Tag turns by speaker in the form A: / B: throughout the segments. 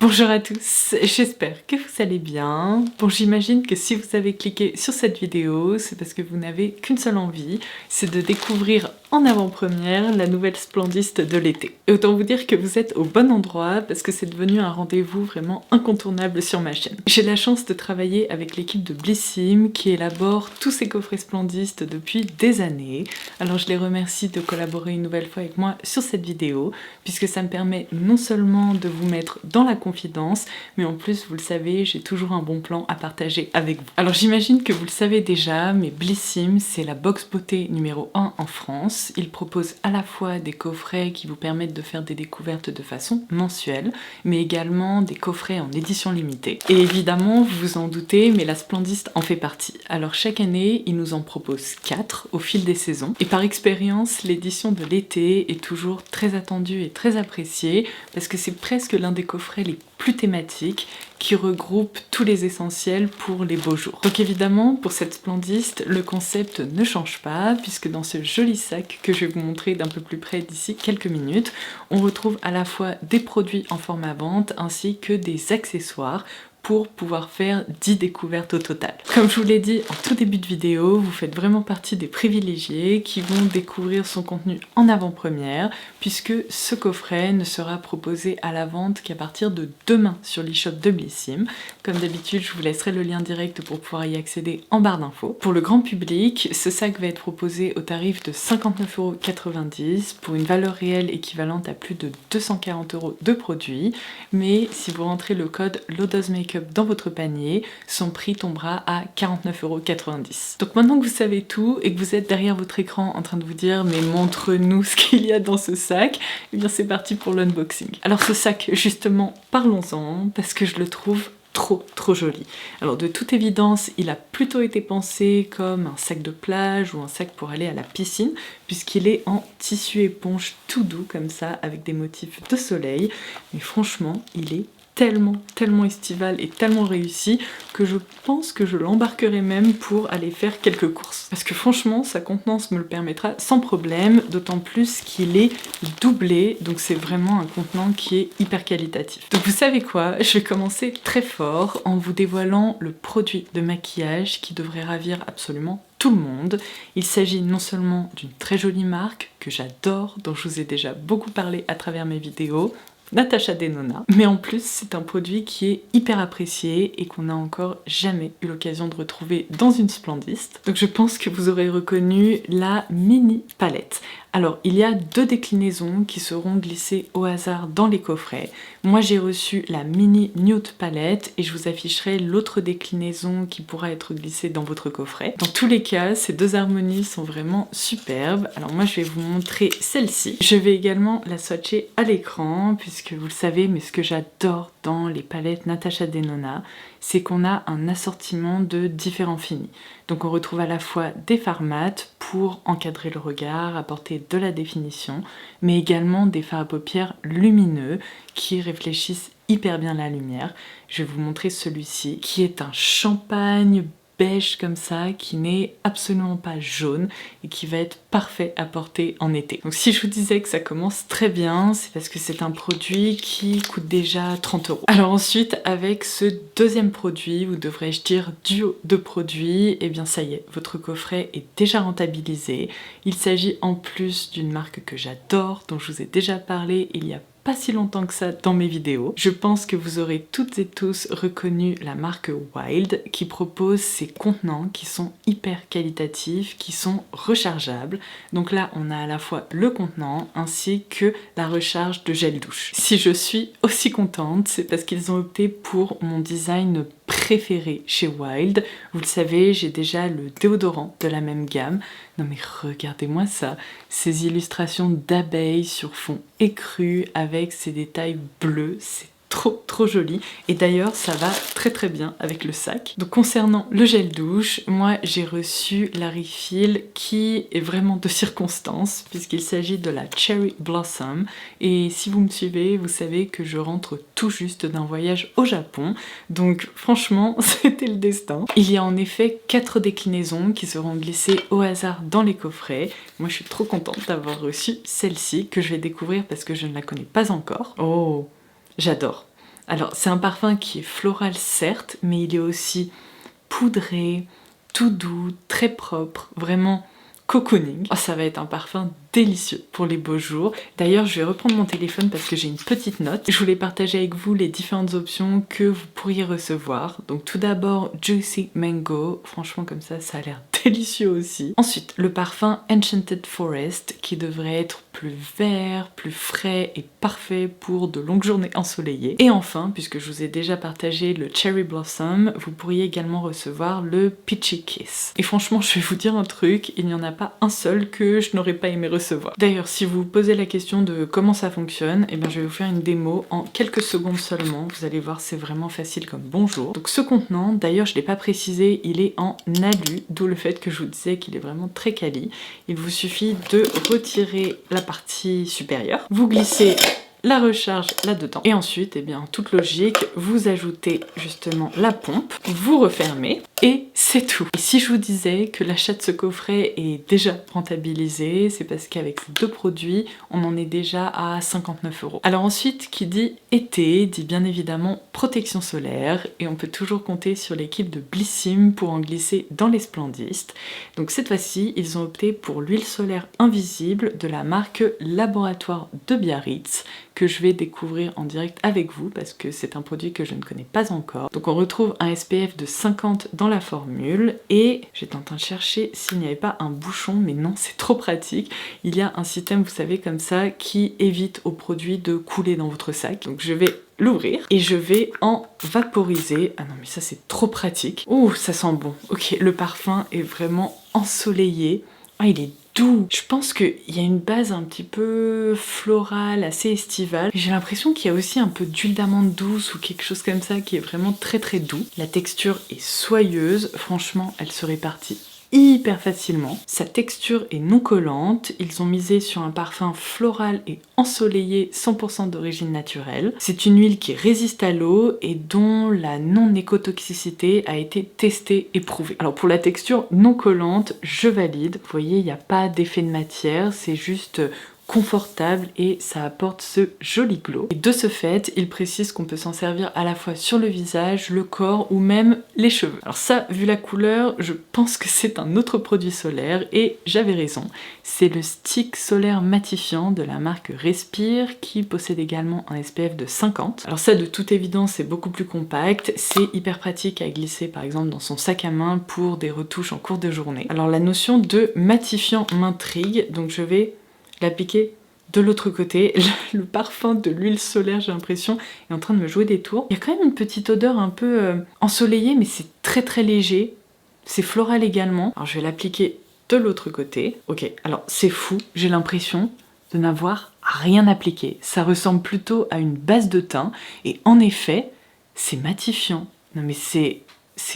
A: Bonjour à tous, j'espère que vous allez bien. Bon, j'imagine que si vous avez cliqué sur cette vidéo, c'est parce que vous n'avez qu'une seule envie, c'est de découvrir en avant-première la nouvelle Splendiste de l'été. Et autant vous dire que vous êtes au bon endroit parce que c'est devenu un rendez-vous vraiment incontournable sur ma chaîne. J'ai la chance de travailler avec l'équipe de Blissim qui élabore tous ces coffrets Splendiste depuis des années. Alors je les remercie de collaborer une nouvelle fois avec moi sur cette vidéo puisque ça me permet non seulement de vous mettre dans la confidence, mais en plus, vous le savez, j'ai toujours un bon plan à partager avec vous. Alors j'imagine que vous le savez déjà, mais Blissim, c'est la box beauté numéro 1 en France. Il propose à la fois des coffrets qui vous permettent de faire des découvertes de façon mensuelle, mais également des coffrets en édition limitée. Et évidemment, vous vous en doutez, mais la Splendiste en fait partie. Alors chaque année, il nous en propose 4 au fil des saisons. Et par expérience, l'édition de l'été est toujours très attendue et très appréciée, parce que c'est presque l'un des coffrets les plus thématiques qui regroupe tous les essentiels pour les beaux jours. Donc évidemment, pour cette Splendiste, le concept ne change pas, puisque dans ce joli sac que je vais vous montrer d'un peu plus près d'ici quelques minutes, on retrouve à la fois des produits en format vente ainsi que des accessoires pour pouvoir faire 10 découvertes au total. Comme je vous l'ai dit en tout début de vidéo, vous faites vraiment partie des privilégiés qui vont découvrir son contenu en avant-première, puisque ce coffret ne sera proposé à la vente qu'à partir de demain sur l'e-shop de Blissim. Comme d'habitude, je vous laisserai le lien direct pour pouvoir y accéder en barre d'infos. Pour le grand public, ce sac va être proposé au tarif de 59,90 € pour une valeur réelle équivalente à plus de 240 € de produits, mais si vous rentrez le code LODOSMAKEUP dans votre panier, son prix tombera à 49,90 €. Donc maintenant que vous savez tout et que vous êtes derrière votre écran en train de vous dire mais montre-nous ce qu'il y a dans ce sac, et bien c'est parti pour l'unboxing. Alors ce sac, justement, parlons-en parce que je le trouve trop joli. Alors de toute évidence, il a plutôt été pensé comme un sac de plage ou un sac pour aller à la piscine, puisqu'il est en tissu éponge tout doux comme ça, avec des motifs de soleil. Mais franchement, il est tellement estival et tellement réussi que je pense que je l'embarquerai même pour aller faire quelques courses. Parce que franchement, sa contenance me le permettra sans problème, d'autant plus qu'il est doublé, donc c'est vraiment un contenant qui est hyper qualitatif. Donc vous savez quoi, je vais commencer très fort en vous dévoilant le produit de maquillage qui devrait ravir absolument tout le monde. Il s'agit non seulement d'une très jolie marque que j'adore, dont je vous ai déjà beaucoup parlé à travers mes vidéos, Natasha Denona, mais en plus c'est un produit qui est hyper apprécié et qu'on n'a encore jamais eu l'occasion de retrouver dans une Splendiste. Donc je pense que vous aurez reconnu la mini palette. Alors il y a 2 déclinaisons qui seront glissées au hasard dans les coffrets. Moi j'ai reçu la mini nude palette et je vous afficherai l'autre déclinaison qui pourra être glissée dans votre coffret. Dans tous les cas, ces 2 harmonies sont vraiment superbes. Alors moi je vais vous montrer celle-ci. Je vais également la swatcher à l'écran puisque vous le savez, mais ce que j'adore dans les palettes Natasha Denona, c'est qu'on a un assortiment de différents finis. Donc on retrouve à la fois des fards mat pour encadrer le regard, apporter de la définition, mais également des fards à paupières lumineux qui réfléchissent hyper bien la lumière. Je vais vous montrer celui-ci qui est un champagne beige comme ça, qui n'est absolument pas jaune et qui va être parfait à porter en été. Donc si je vous disais que ça commence très bien, c'est parce que c'est un produit qui coûte déjà 30 €. Alors ensuite, avec ce deuxième produit, ou devrais-je dire duo de produits, et bien ça y est, votre coffret est déjà rentabilisé. Il s'agit en plus d'une marque que j'adore, dont je vous ai déjà parlé il y a pas si longtemps que ça dans mes vidéos. Je pense que vous aurez toutes et tous reconnu la marque Wild qui propose ces contenants qui sont hyper qualitatifs, qui sont rechargeables. Donc là, on a à la fois le contenant ainsi que la recharge de gel douche. Si je suis aussi contente, c'est parce qu'ils ont opté pour mon design préféré chez Wild. Vous le savez, j'ai déjà le déodorant de la même gamme. Non mais regardez-moi ça, ces illustrations d'abeilles sur fond écru avec ces détails bleus, c'est trop joli. Et d'ailleurs, ça va très bien avec le sac. Donc concernant le gel douche, moi j'ai reçu la refill qui est vraiment de circonstance puisqu'il s'agit de la Cherry Blossom. Et si vous me suivez, vous savez que je rentre tout juste d'un voyage au Japon. Donc franchement, c'était le destin. Il y a en effet 4 déclinaisons qui seront glissées au hasard dans les coffrets. Moi je suis trop contente d'avoir reçu celle-ci que je vais découvrir parce que je ne la connais pas encore. Oh, j'adore. Alors c'est un parfum qui est floral certes, mais il est aussi poudré, tout doux, très propre, vraiment cocooning. Oh, ça va être un parfum délicieux pour les beaux jours. D'ailleurs, je vais reprendre mon téléphone parce que j'ai une petite note. Je voulais partager avec vous les différentes options que vous pourriez recevoir. Donc tout d'abord, Juicy Mango. Franchement, comme ça a l'air délicieux aussi. Ensuite, le parfum Enchanted Forest qui devrait être plus vert, plus frais et parfait pour de longues journées ensoleillées. Et enfin, puisque je vous ai déjà partagé le Cherry Blossom, vous pourriez également recevoir le Peachy Kiss. Et franchement, je vais vous dire un truc, il n'y en a pas un seul que je n'aurais pas aimé recevoir. D'ailleurs, si vous vous posez la question de comment ça fonctionne, eh bien je vais vous faire une démo en quelques secondes seulement. Vous allez voir, c'est vraiment facile comme bonjour. Donc ce contenant, d'ailleurs je ne l'ai pas précisé, il est en alu, d'où le fait que je vous disais qu'il est vraiment très quali. Il vous suffit de retirer la partie supérieure, vous glissez la recharge là-dedans. Et ensuite, eh bien, toute logique, vous ajoutez justement la pompe, vous refermez et c'est tout. Et si je vous disais que l'achat de ce coffret est déjà rentabilisé, c'est parce qu'avec ces deux produits, on en est déjà à 59 €. Alors ensuite, qui dit été, dit bien évidemment protection solaire et on peut toujours compter sur l'équipe de Blissim pour en glisser dans les splendistes. Donc cette fois-ci, ils ont opté pour l'huile solaire invisible de la marque Laboratoire de Biarritz que je vais découvrir en direct avec vous parce que c'est un produit que je ne connais pas encore. Donc on retrouve un SPF de 50 dans la formule et j'étais en train de chercher s'il n'y avait pas un bouchon, mais non, c'est trop pratique. Il y a un système, vous savez, comme ça, qui évite au produit de couler dans votre sac. Donc je vais l'ouvrir et je vais en vaporiser. Ah non mais ça c'est trop pratique. Ouh, ça sent bon. Ok, le parfum est vraiment ensoleillé. Ah, il est doux. Je pense qu'il y a une base un petit peu florale, assez estivale. J'ai l'impression qu'il y a aussi un peu d'huile d'amande douce ou quelque chose comme ça qui est vraiment très très doux. La texture est soyeuse. Franchement, elle se répartit hyper facilement. Sa texture est non collante. Ils ont misé sur un parfum floral et ensoleillé 100% d'origine naturelle. C'est une huile qui résiste à l'eau et dont la non-écotoxicité a été testée et prouvée. Alors pour la texture non collante, je valide. Vous voyez, il n'y a pas d'effet de matière, c'est juste confortable et ça apporte ce joli glow. Et de ce fait, il précise qu'on peut s'en servir à la fois sur le visage, le corps ou même les cheveux. Alors ça, vu la couleur, je pense que c'est un autre produit solaire et j'avais raison. C'est le stick solaire matifiant de la marque Respire qui possède également un SPF de 50. Alors ça, de toute évidence, c'est beaucoup plus compact, c'est hyper pratique à glisser par exemple dans son sac à main pour des retouches en cours de journée. Alors la notion de matifiant m'intrigue, donc je vais l'appliquer de l'autre côté. Le parfum de l'huile solaire, j'ai l'impression, est en train de me jouer des tours. Il y a quand même une petite odeur un peu ensoleillée, mais c'est très très léger. C'est floral également. Alors je vais l'appliquer de l'autre côté. Ok, alors c'est fou, j'ai l'impression de n'avoir rien appliqué. Ça ressemble plutôt à une base de teint, et en effet, c'est matifiant. Non mais c'est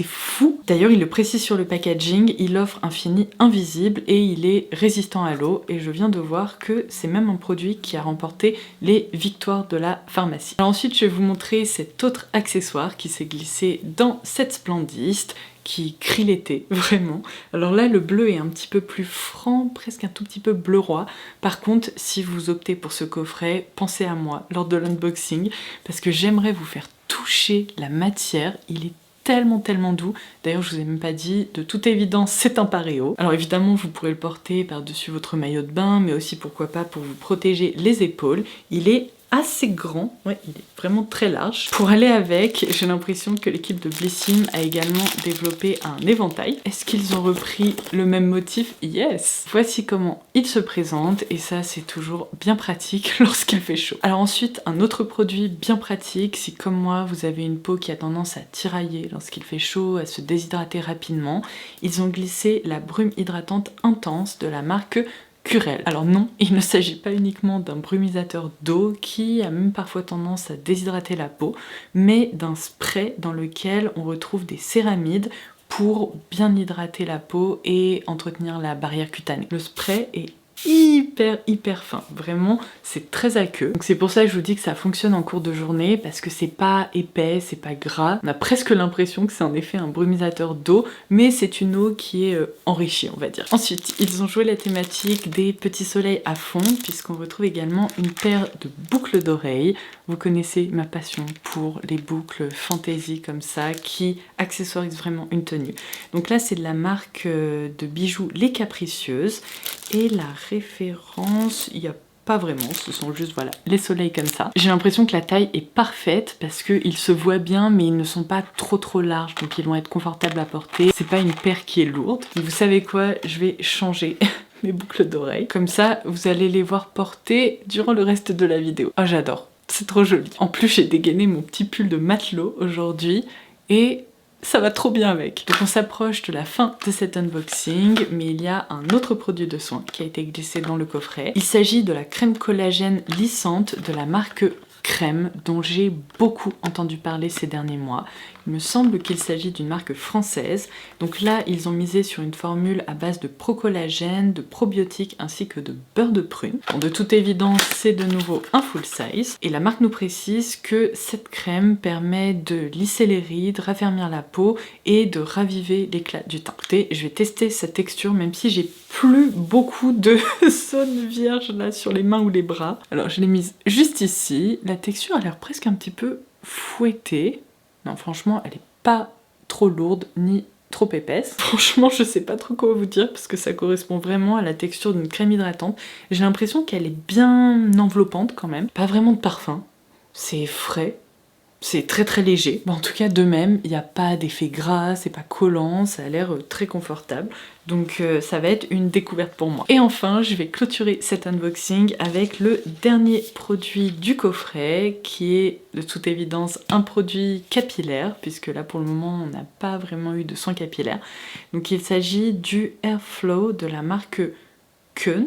A: fou. D'ailleurs, il le précise sur le packaging, il offre un fini invisible et il est résistant à l'eau. Et je viens de voir que c'est même un produit qui a remporté les victoires de la pharmacie. Alors ensuite, je vais vous montrer cet autre accessoire qui s'est glissé dans cette Splendiste, qui crie l'été, vraiment. Alors là, le bleu est un petit peu plus franc, presque un tout petit peu bleu roi. Par contre, si vous optez pour ce coffret, pensez à moi lors de l'unboxing, parce que j'aimerais vous faire toucher la matière. Il est tellement doux. D'ailleurs, je vous ai même pas dit, de toute évidence, c'est un pareo. Alors évidemment, vous pourrez le porter par-dessus votre maillot de bain, mais aussi pourquoi pas pour vous protéger les épaules. Il est assez grand, ouais, il est vraiment très large. Pour aller avec, j'ai l'impression que l'équipe de Blissim a également développé un éventail. Est-ce qu'ils ont repris le même motif? Yes! Voici comment il se présente, et ça c'est toujours bien pratique lorsqu'il fait chaud. Alors ensuite, un autre produit bien pratique, si comme moi vous avez une peau qui a tendance à tirailler lorsqu'il fait chaud, à se déshydrater rapidement, ils ont glissé la brume hydratante intense de la marque Curel. Alors non, il ne s'agit pas uniquement d'un brumisateur d'eau qui a même parfois tendance à déshydrater la peau, mais d'un spray dans lequel on retrouve des céramides pour bien hydrater la peau et entretenir la barrière cutanée. Le spray est hyper fin, vraiment c'est très aqueux. Donc c'est pour ça que je vous dis que ça fonctionne en cours de journée, parce que c'est pas épais, c'est pas gras. On a presque l'impression que c'est en effet un brumisateur d'eau, mais c'est une eau qui est enrichie, on va dire. Ensuite, ils ont joué la thématique des petits soleils à fond, puisqu'on retrouve également une paire de boucles d'oreilles. vous connaissez ma passion pour les boucles fantasy comme ça qui accessoirisent vraiment une tenue. Donc là c'est de la marque de bijoux Les Capricieuses et la référence, il y a pas vraiment, ce sont juste voilà les soleils comme ça. J'ai l'impression que la taille est parfaite parce qu'ils se voient bien mais ils ne sont pas trop larges, donc ils vont être confortables à porter. C'est pas une paire qui est lourde. Donc vous savez quoi, je vais changer mes boucles d'oreilles. Comme ça, vous allez les voir porter durant le reste de la vidéo. Oh j'adore, c'est trop joli. En plus j'ai dégainé mon petit pull de matelot aujourd'hui et ça va trop bien avec. Donc on s'approche de la fin de cet unboxing, mais il y a un autre produit de soin qui a été glissé dans le coffret. Il s'agit de la crème collagène lissante de la marque Crème, dont j'ai beaucoup entendu parler ces derniers mois. Il me semble qu'il s'agit d'une marque française. Donc là, ils ont misé sur une formule à base de procollagène, de probiotiques ainsi que de beurre de prune. Bon, de toute évidence, c'est de nouveau un full size. Et la marque nous précise que cette crème permet de lisser les rides, raffermir la peau et de raviver l'éclat du teint. Écoutez, je vais tester sa texture même si j'ai plus beaucoup de zone vierge là sur les mains ou les bras. Alors je l'ai mise juste ici. La texture a l'air presque un petit peu fouettée. Non, franchement, elle est pas trop lourde ni trop épaisse. Franchement, je sais pas trop quoi vous dire parce que ça correspond vraiment à la texture d'une crème hydratante. J'ai l'impression qu'elle est bien enveloppante quand même. Pas vraiment de parfum. C'est frais. C'est très léger. Bon, en tout cas, de même, il n'y a pas d'effet gras, c'est pas collant, ça a l'air très confortable. Donc ça va être une découverte pour moi. Et enfin, je vais clôturer cet unboxing avec le dernier produit du coffret, qui est de toute évidence un produit capillaire, puisque là pour le moment on n'a pas vraiment eu de soin capillaire. Donc il s'agit du Airflow de la marque Keun.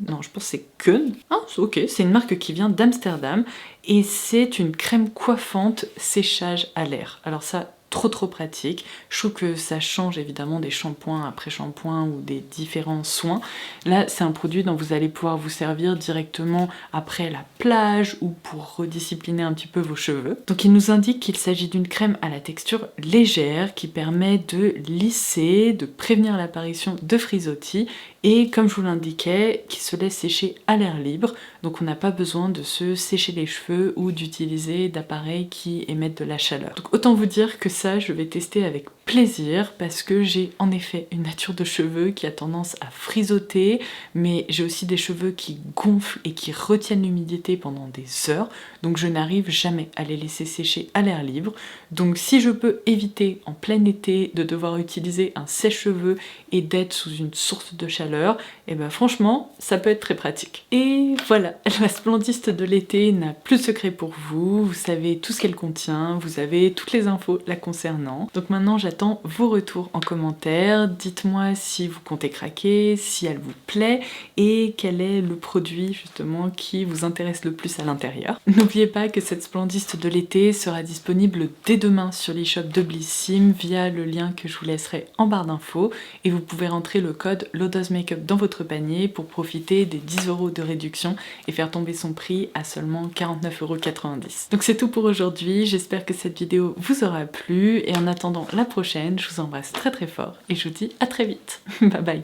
A: Non, je pense que c'est Keun. Ah, ok, c'est une marque qui vient d'Amsterdam et c'est une crème coiffante séchage à l'air. Alors ça, trop pratique. Je trouve que ça change évidemment des shampoings après shampoing ou des différents soins. Là, c'est un produit dont vous allez pouvoir vous servir directement après la plage ou pour rediscipliner un petit peu vos cheveux. Donc il nous indique qu'il s'agit d'une crème à la texture légère qui permet de lisser, de prévenir l'apparition de frisottis et comme je vous l'indiquais, qui se laisse sécher à l'air libre. Donc on n'a pas besoin de se sécher les cheveux ou d'utiliser d'appareils qui émettent de la chaleur. Donc autant vous dire que ça, je vais tester avec plaisir parce que j'ai en effet une nature de cheveux qui a tendance à frisoter, mais j'ai aussi des cheveux qui gonflent et qui retiennent l'humidité pendant des heures, donc je n'arrive jamais à les laisser sécher à l'air libre. Donc si je peux éviter en plein été de devoir utiliser un sèche-cheveux et d'être sous une source de chaleur, et ben franchement ça peut être très pratique. Et voilà, la splendiste de l'été n'a plus de secret pour vous, vous savez tout ce qu'elle contient, vous avez toutes les infos la concernant. Donc maintenant j'attends vos retours en commentaire, dites-moi si vous comptez craquer, si elle vous plaît et quel est le produit justement qui vous intéresse le plus à l'intérieur. N'oubliez pas que cette splendiste de l'été sera disponible dès demain sur l'e-shop de Blissim via le lien que je vous laisserai en barre d'infos et vous pouvez rentrer le code Low-Dose Makeup dans votre panier pour profiter des 10 € de réduction et faire tomber son prix à seulement 49,90 €. Donc c'est tout pour aujourd'hui, j'espère que cette vidéo vous aura plu et en attendant la prochaine, je vous embrasse très fort et je vous dis à très vite. Bye bye.